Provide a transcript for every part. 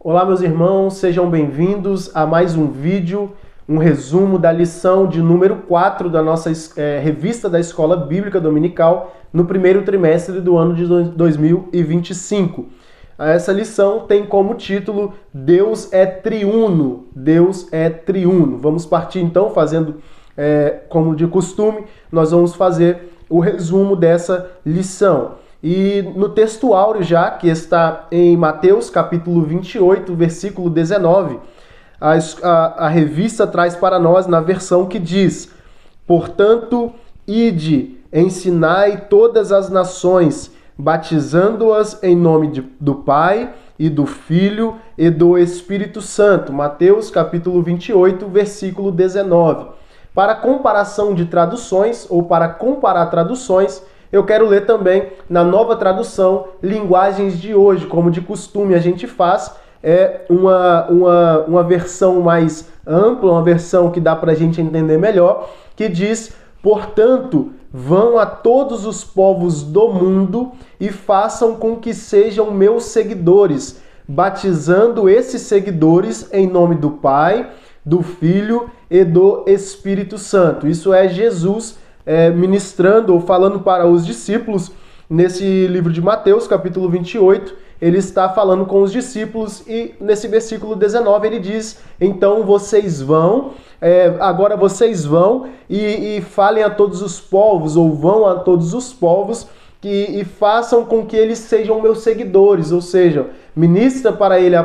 Olá, meus irmãos, sejam bem-vindos a mais um vídeo, um resumo da lição de número 4 da nossa revista da Escola Bíblica Dominical no primeiro trimestre do ano de 2025. Essa lição tem como título Deus é triuno, Deus é triuno. Vamos partir então fazendo, como de costume, nós vamos fazer o resumo dessa lição. E no texto áureo já, que está em Mateus capítulo 28, versículo 19, a revista traz para nós na versão que diz: portanto, ide, ensinai todas as nações, batizando-as em nome do Pai e do Filho e do Espírito Santo. Mateus capítulo 28, versículo 19. Para comparação de traduções, ou para comparar traduções, eu quero ler também na Nova Tradução Linguagens de Hoje, como de costume a gente faz, uma versão mais ampla, uma versão que dá para a gente entender melhor, que diz: portanto, vão a todos os povos do mundo e façam com que sejam meus seguidores, batizando esses seguidores em nome do Pai, do Filho e do Espírito Santo. Isso é Jesus ministrando ou falando para os discípulos nesse livro de Mateus, capítulo 28, ele está falando com os discípulos e nesse versículo 19 ele diz: então vocês vão, agora vocês vão e falem a todos os povos, ou vão a todos os povos, e façam com que eles sejam meus seguidores, ou seja, ministra para eles a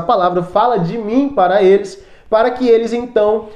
palavra, fala de mim para eles, para que eles então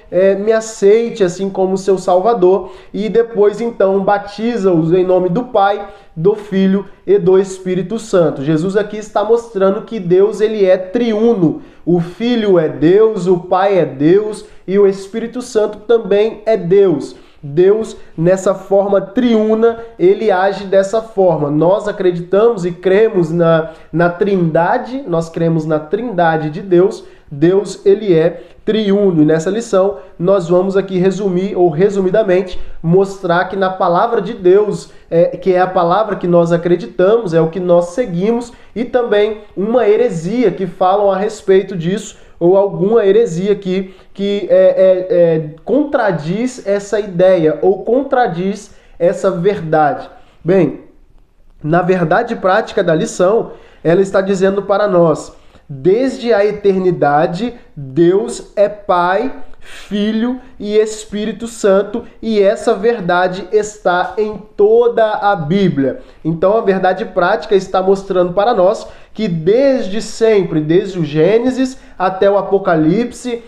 me aceitem assim como seu Salvador, e depois então batiza-os em nome do Pai, do Filho e do Espírito Santo. Jesus aqui está mostrando que Deus ele é triuno. O Filho é Deus, o Pai é Deus e o Espírito Santo também é Deus. Deus, nessa forma triuna, ele age dessa forma. Nós acreditamos e cremos na Trindade, nós cremos na Trindade de Deus. Deus, ele é triuno. E nessa lição, nós vamos aqui resumir, ou resumidamente, mostrar que na palavra de Deus, que é a palavra que nós acreditamos, é o que nós seguimos, e também uma heresia que falam a respeito disso, ou alguma heresia que contradiz essa ideia, ou contradiz essa verdade. Bem, na verdade prática da lição, ela está dizendo para nós: desde a eternidade, Deus é Pai, Filho e Espírito Santo, e essa verdade está em toda a Bíblia. Então a verdade prática está mostrando para nós que desde sempre, desde o Gênesis até o Apocalipse,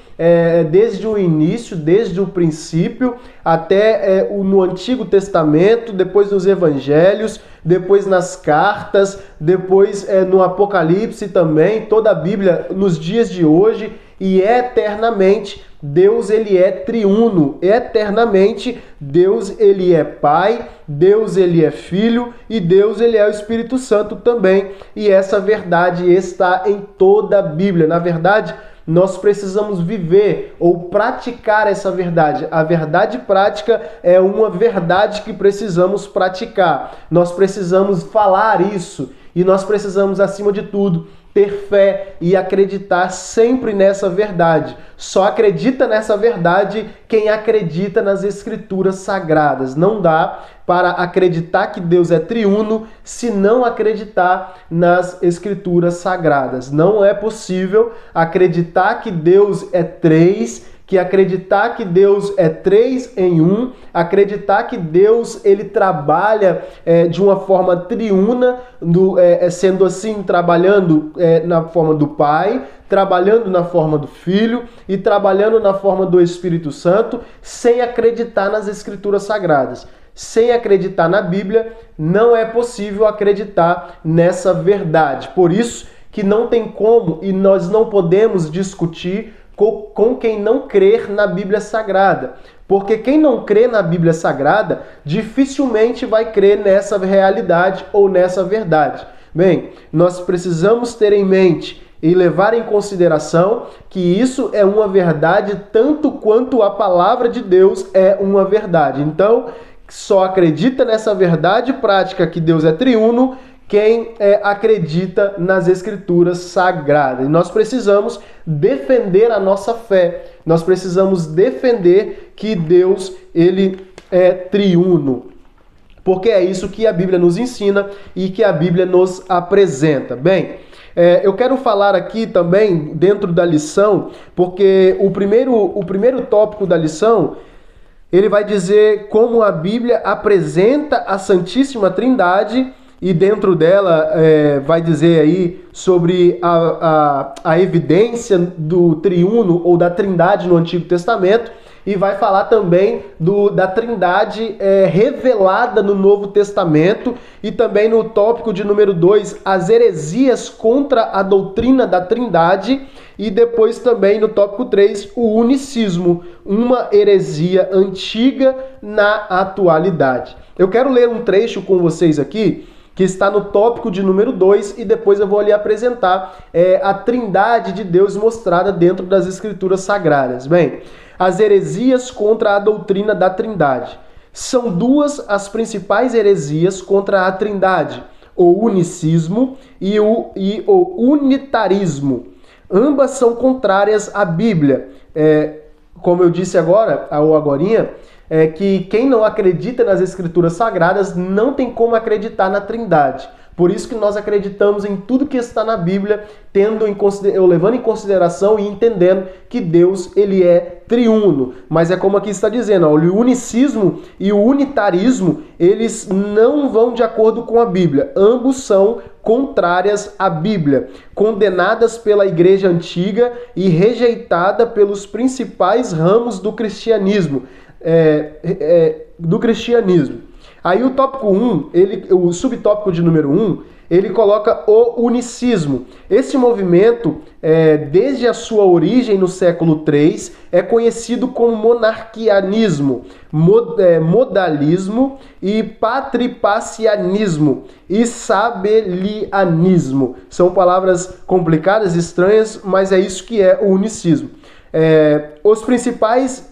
desde o início, desde o princípio, até no Antigo Testamento, depois nos Evangelhos, depois nas cartas, depois no Apocalipse também, toda a Bíblia nos dias de hoje e eternamente, Deus ele é triuno. Eternamente, Deus ele é Pai, Deus ele é Filho e Deus ele é o Espírito Santo também. E essa verdade está em toda a Bíblia. Na verdade, nós precisamos viver ou praticar essa verdade. A verdade prática é uma verdade que precisamos praticar. Nós precisamos falar isso e nós precisamos, acima de tudo, ter fé e acreditar sempre nessa verdade. Só acredita nessa verdade quem acredita nas Escrituras Sagradas. Não dá para acreditar que Deus é triuno se não acreditar nas Escrituras Sagradas. Não é possível acreditar que Deus é três, que acreditar que Deus é três em um, acreditar que Deus ele trabalha de uma forma triuna, sendo assim, trabalhando na forma do Pai, trabalhando na forma do Filho e trabalhando na forma do Espírito Santo, sem acreditar nas Escrituras Sagradas. Sem acreditar na Bíblia, não é possível acreditar nessa verdade. Por isso que não tem como e nós não podemos discutir com quem não crer na Bíblia Sagrada. Porque quem não crê na Bíblia Sagrada dificilmente vai crer nessa realidade ou nessa verdade. Bem, nós precisamos ter em mente e levar em consideração que isso é uma verdade tanto quanto a palavra de Deus é uma verdade. Então, só acredita nessa verdade prática que Deus é triuno quem acredita nas Escrituras Sagradas. E nós precisamos defender a nossa fé. Nós precisamos defender que Deus, ele é triuno. Porque é isso que a Bíblia nos ensina e que a Bíblia nos apresenta. Bem, eu quero falar aqui também, dentro da lição, porque o primeiro tópico da lição, ele vai dizer como a Bíblia apresenta a Santíssima Trindade, e dentro dela vai dizer aí sobre a evidência do triuno ou da Trindade no Antigo Testamento, e vai falar também da Trindade revelada no Novo Testamento, e também no tópico de número 2, as heresias contra a doutrina da Trindade, e depois também no tópico 3, o unicismo, uma heresia antiga na atualidade. Eu quero ler um trecho com vocês aqui, que está no tópico de número 2, e depois eu vou lhe apresentar a Trindade de Deus mostrada dentro das Escrituras Sagradas. Bem, as heresias contra a doutrina da Trindade. São duas as principais heresias contra a Trindade, o unicismo e o unitarismo. Ambas são contrárias à Bíblia. Como eu disse agora, ou agorinha, que quem não acredita nas Escrituras Sagradas não tem como acreditar na Trindade. Por isso que nós acreditamos em tudo que está na Bíblia, levando em consideração e entendendo que Deus, ele é triuno. Mas é como aqui está dizendo, o unicismo e o unitarismo, eles não vão de acordo com a Bíblia. Ambos são contrárias à Bíblia, condenadas pela Igreja Antiga e rejeitada pelos principais ramos do cristianismo. Aí o tópico 1, o subtópico de número 1, ele coloca o unicismo. Esse movimento, desde a sua origem no século III, é conhecido como monarquianismo, modalismo e patripacianismo e sabelianismo. São palavras complicadas, estranhas, mas é isso que é o unicismo. Os principais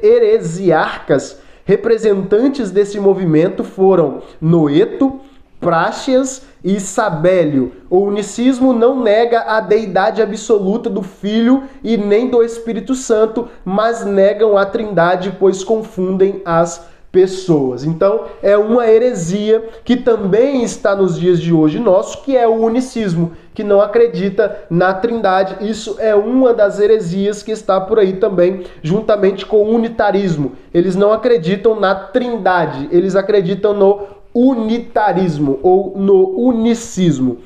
heresiarcas representantes desse movimento foram Noeto, Práxias e Sabélio. O unicismo não nega a deidade absoluta do Filho e nem do Espírito Santo, mas negam a Trindade, pois confundem as pessoas. Então, é uma heresia que também está nos dias de hoje nosso, que é o unicismo, que não acredita na Trindade. Isso é uma das heresias que está por aí também, juntamente com o unitarismo. Eles não acreditam na Trindade, eles acreditam no unitarismo ou no unicismo.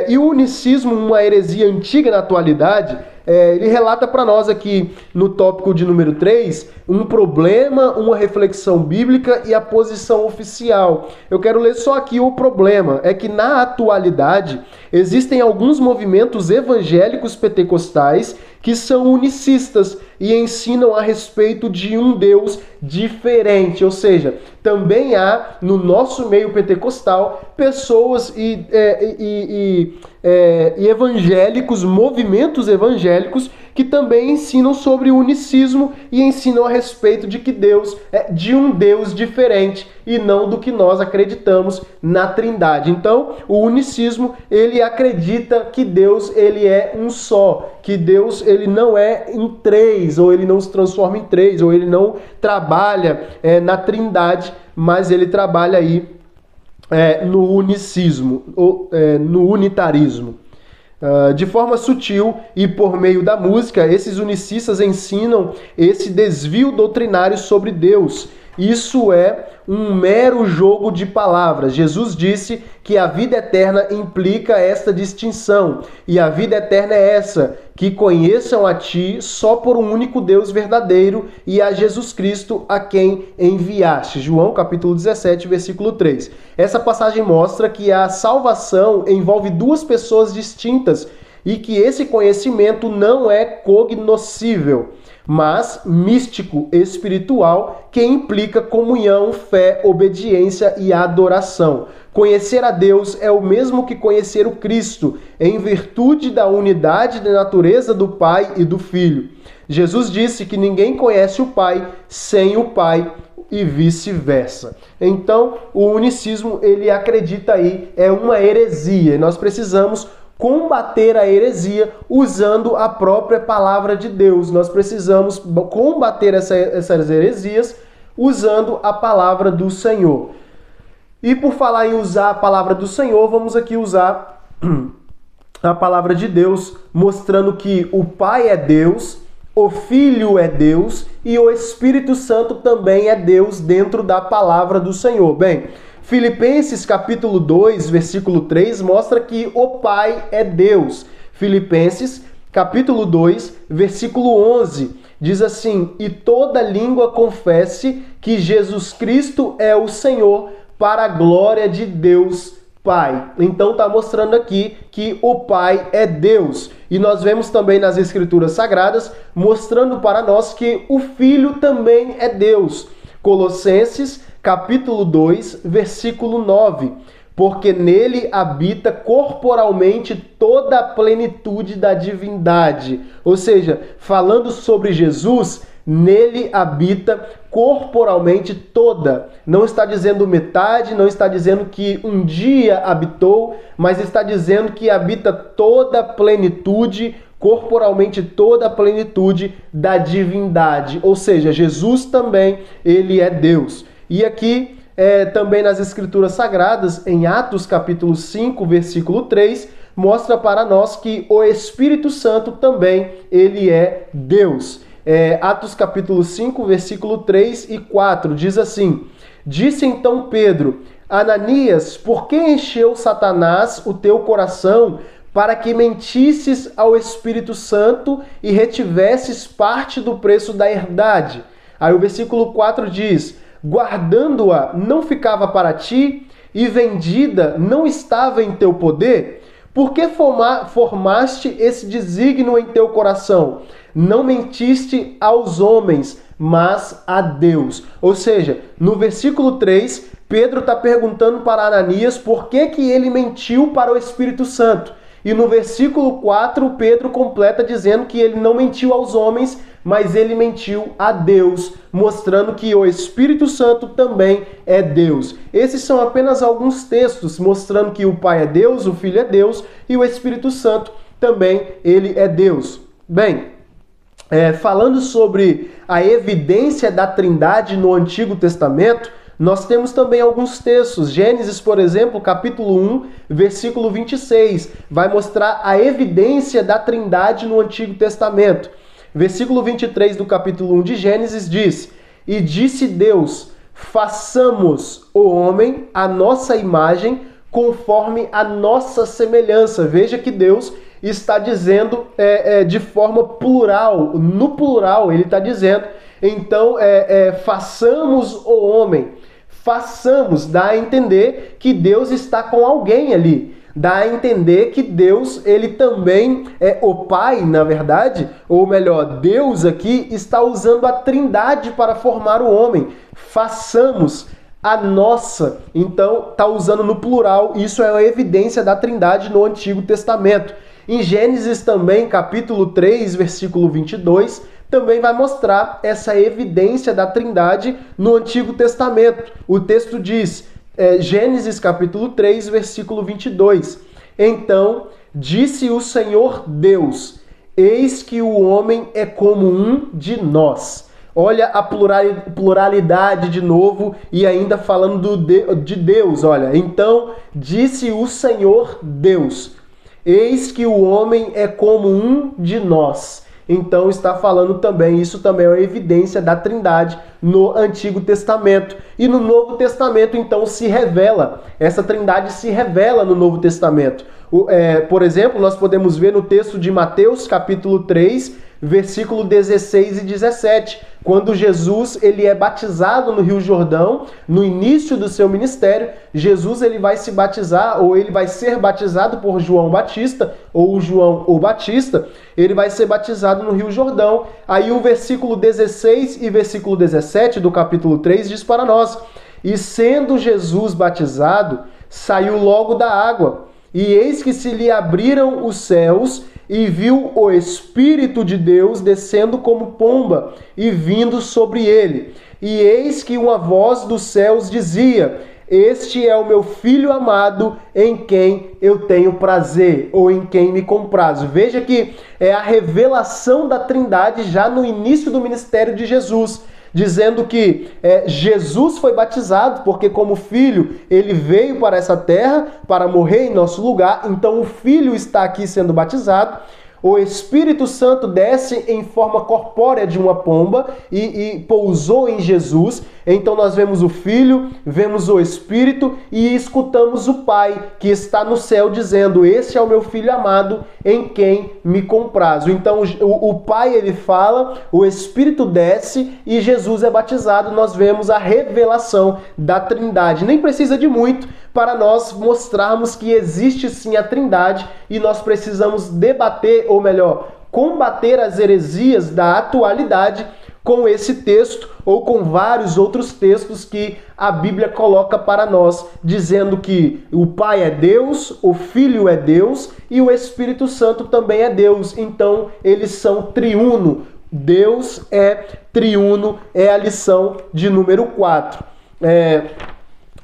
E o unicismo, uma heresia antiga na atualidade, ele relata para nós aqui no tópico de número 3 um problema, uma reflexão bíblica e a posição oficial. Eu quero ler só aqui o problema. É que na atualidade existem alguns movimentos evangélicos pentecostais que são unicistas e ensinam a respeito de um Deus diferente. Ou seja, também há no nosso meio pentecostal pessoas e evangélicos, movimentos evangélicos que também ensinam sobre o unicismo e ensinam a respeito de que Deus é de um Deus diferente e não do que nós acreditamos na Trindade. Então, o unicismo, ele acredita que Deus, ele é um só, que Deus, ele não é em três, ou ele não se transforma em três, ou ele não trabalha na Trindade, mas ele trabalha aí no unicismo, ou no unitarismo. De forma sutil e por meio da música, esses unicistas ensinam esse desvio doutrinário sobre Deus. Isso é um mero jogo de palavras. Jesus disse que a vida eterna implica esta distinção. E a vida eterna é essa, que conheçam a ti só por um único Deus verdadeiro e a Jesus Cristo a quem enviaste. João capítulo 17, versículo 3. Essa passagem mostra que a salvação envolve duas pessoas distintas e que esse conhecimento não é cognoscível, mas místico, espiritual, que implica comunhão, fé, obediência e adoração. Conhecer a Deus é o mesmo que conhecer o Cristo, em virtude da unidade da natureza do Pai e do Filho. Jesus disse que ninguém conhece o Pai sem o Pai, e vice-versa. Então, o unicismo, ele acredita aí, é uma heresia, e nós precisamos combater a heresia usando a própria palavra de Deus. Nós precisamos combater essas heresias usando a palavra do Senhor. E por falar em usar a palavra do Senhor, vamos aqui usar a palavra de Deus, mostrando que o Pai é Deus, o Filho é Deus e o Espírito Santo também é Deus dentro da palavra do Senhor. Bem, Filipenses capítulo 2, versículo 3, mostra que o Pai é Deus. Filipenses capítulo 2, versículo 11, diz assim: e toda língua confesse que Jesus Cristo é o Senhor, para a glória de Deus Pai. Então está mostrando aqui que o Pai é Deus. E nós vemos também nas Escrituras Sagradas, mostrando para nós que o Filho também é Deus. Colossenses capítulo 2, versículo 9. Porque nele habita corporalmente toda a plenitude da divindade. Ou seja, falando sobre Jesus, nele habita corporalmente toda. Não está dizendo metade, não está dizendo que um dia habitou, mas está dizendo que habita toda a plenitude, corporalmente toda a plenitude da divindade. Ou seja, Jesus também, ele é Deus. E aqui, também nas Escrituras Sagradas, em Atos capítulo 5, versículo 3, mostra para nós que o Espírito Santo também, ele é Deus. Atos capítulo 5, versículo 3 e 4, diz assim: disse então Pedro: Ananias, por que encheu Satanás o teu coração para que mentisses ao Espírito Santo e retivesses parte do preço da herdade? Aí o versículo 4 diz: guardando-a não ficava para ti, e vendida não estava em teu poder? Por que formaste esse desígnio em teu coração? Não mentiste aos homens, mas a Deus. Ou seja, no versículo 3, Pedro está perguntando para Ananias por que ele mentiu para o Espírito Santo. E no versículo 4, Pedro completa dizendo que ele não mentiu aos homens, mas ele mentiu a Deus, mostrando que o Espírito Santo também é Deus. Esses são apenas alguns textos mostrando que o Pai é Deus, o Filho é Deus e o Espírito Santo também, ele é Deus. Bem, falando sobre a evidência da Trindade no Antigo Testamento, nós temos também alguns textos. Gênesis, por exemplo, capítulo 1, versículo 26, vai mostrar a evidência da Trindade no Antigo Testamento. Versículo 23 do capítulo 1 de Gênesis diz: e disse Deus, façamos o homem à nossa imagem, conforme a nossa semelhança. Veja que Deus está dizendo de forma plural, no plural ele está dizendo. Então, façamos o homem. Façamos, dá a entender que Deus está com alguém ali. Dá a entender que Deus, ele também é o Pai, na verdade, ou melhor, Deus aqui está usando a Trindade para formar o homem. Façamos a nossa. Então, está usando no plural, isso é uma evidência da Trindade no Antigo Testamento. Em Gênesis também, capítulo 3, versículo 22, também vai mostrar essa evidência da Trindade no Antigo Testamento. O texto diz, Gênesis capítulo 3, versículo 22, então disse o Senhor Deus, eis que o homem é como um de nós. Olha a pluralidade de novo e ainda falando de Deus. Olha, então disse o Senhor Deus, eis que o homem é como um de nós. Então está falando também, isso também é uma evidência da Trindade no Antigo Testamento. E no Novo Testamento, então, se revela, essa Trindade se revela no Novo Testamento. Por exemplo, nós podemos ver no texto de Mateus, capítulo 3, versículo 16 e 17, quando Jesus ele é batizado no Rio Jordão, no início do seu ministério, Jesus ele vai se batizar, ou ele vai ser batizado por João Batista, ou João o Batista, ele vai ser batizado no Rio Jordão. Aí o versículo 16 e versículo 17 do capítulo 3 diz para nós, e sendo Jesus batizado, saiu logo da água, e eis que se lhe abriram os céus, e viu o Espírito de Deus descendo como pomba e vindo sobre ele. E eis que uma voz dos céus dizia: Este é o meu Filho amado, em quem eu tenho prazer, ou em quem me comprazo. Veja que é a revelação da Trindade já no início do ministério de Jesus, dizendo que Jesus foi batizado, porque como filho ele veio para essa terra para morrer em nosso lugar, então o Filho está aqui sendo batizado. O Espírito Santo desce em forma corpórea de uma pomba e pousou em Jesus. Então nós vemos o Filho, vemos o Espírito e escutamos o Pai que está no céu dizendo: Este é o meu Filho amado, em quem me comprazo. Então o Pai ele fala, o Espírito desce e Jesus é batizado. Nós vemos a revelação da Trindade. Nem precisa de muito para nós mostrarmos que existe sim a Trindade, e nós precisamos debater, ou melhor, combater as heresias da atualidade com esse texto ou com vários outros textos que a Bíblia coloca para nós, dizendo que o Pai é Deus, o Filho é Deus e o Espírito Santo também é Deus. Então, eles são triuno. Deus é triuno, é a lição de número 4.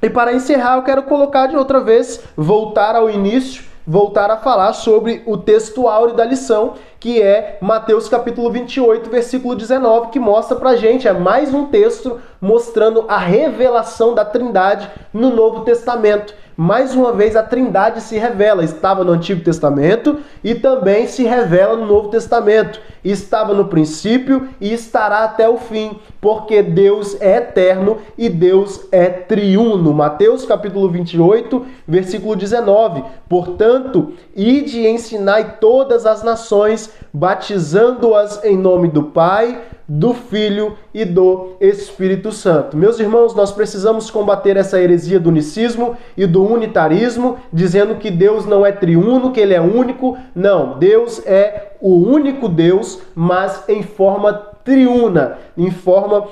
E para encerrar, eu quero colocar de outra vez, voltar ao início, voltar a falar sobre o texto áureo da lição, que é Mateus capítulo 28, versículo 19, que mostra pra gente, é mais um texto mostrando a revelação da Trindade no Novo Testamento. Mais uma vez a Trindade se revela, estava no Antigo Testamento e também se revela no Novo Testamento. Estava no princípio e estará até o fim, porque Deus é eterno e Deus é triuno. Mateus capítulo 28, versículo 19. Portanto, ide e ensinai todas as nações, batizando-as em nome do Pai, do Filho e do Espírito Santo. Meus irmãos, nós precisamos combater essa heresia do unicismo e do unitarismo, dizendo que Deus não é triuno, que ele é único. Não, Deus é o único Deus, mas em forma triuna, em forma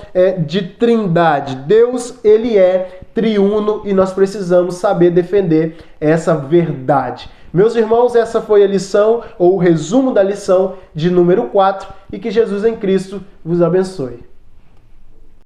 de trindade. Deus, ele é triuno e nós precisamos saber defender essa verdade. Meus irmãos, essa foi a lição, ou o resumo da lição de número 4, e que Jesus em Cristo vos abençoe.